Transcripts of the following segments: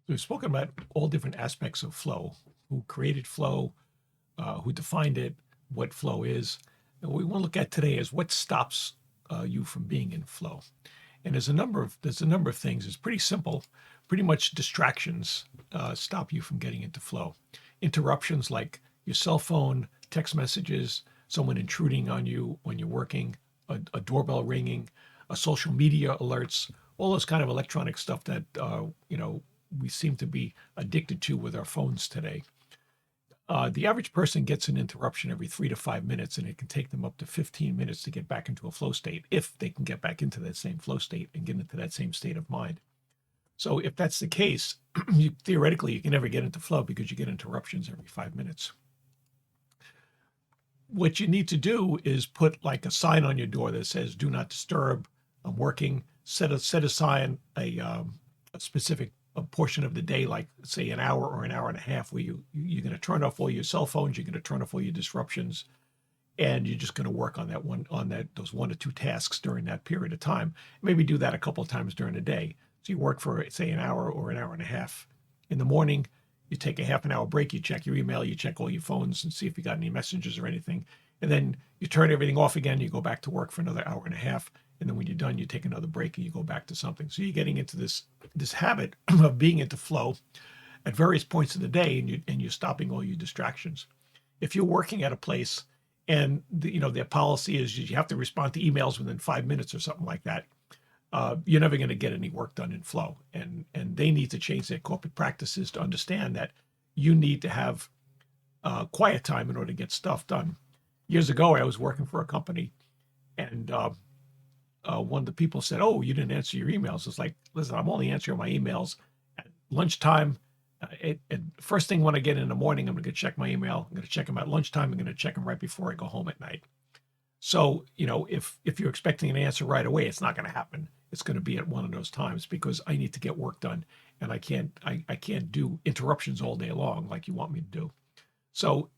So we've spoken about all different aspects of flow, who created flow, who defined it, what flow is. And what we want to look at today is what stops you from being in flow. And there's a number of things. It's pretty simple. Pretty much distractions stop you from getting into flow. Interruptions like your cell phone, text messages, someone intruding on you when you're working, a doorbell ringing, a social media alerts, all those kind of electronic stuff that we seem to be addicted to with our phones today. The average person gets an interruption every 3 to 5 minutes, and it can take them up to 15 minutes to get back into a flow state if they can get back into that same flow state and get into that same state of mind. So, if that's the case, theoretically, you can never get into flow because you get interruptions every 5 minutes. What you need to do is put like a sign on your door that says "Do not disturb." I'm working. Set aside a specific a portion of the day, like say an hour or an hour and a half, where you're going to turn off all your cell phones, you're going to turn off all your disruptions, and you're just going to work on that those 1 to 2 tasks during that period of time. Maybe do that a couple of times during the day. So you work for say an hour or an hour and a half in the morning. You take a half an hour break. You check your email. You check all your phones and see if you got any messages or anything. And then you turn everything off again. You go back to work for another hour and a half. And then when you're done, you take another break and you go back to something. So you're getting into this habit of being into flow at various points of the day, and you're stopping all your distractions. If you're working at a place and their policy is you have to respond to emails within 5 minutes or something like that, you're never going to get any work done in flow. And they need to change their corporate practices to understand that you need to have quiet time in order to get stuff done. Years ago, I was working for a company, and one of the people said, "Oh, you didn't answer your emails." It's like, listen, I'm only answering my emails at lunchtime. First thing when I get in the morning, I'm going to check my email. I'm going to check them at lunchtime. I'm going to check them right before I go home at night. So, if you're expecting an answer right away, it's not going to happen. It's going to be at one of those times because I need to get work done, and I can't do interruptions all day long like you want me to do. So,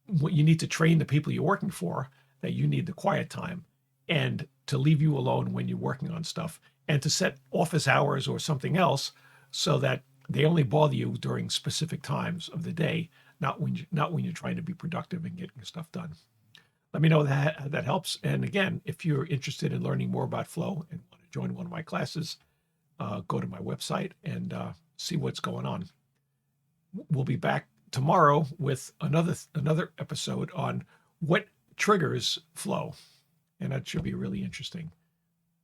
what you need to train the people you're working for that you need the quiet time and to leave you alone when you're working on stuff and to set office hours or something else so that they only bother you during specific times of the day, not when you're trying to be productive and getting stuff done. Let me know that helps. And again, if you're interested in learning more about flow and want to join one of my classes, go to my website and see what's going on. We'll be back tomorrow with another episode on what triggers flow, and that should be really interesting.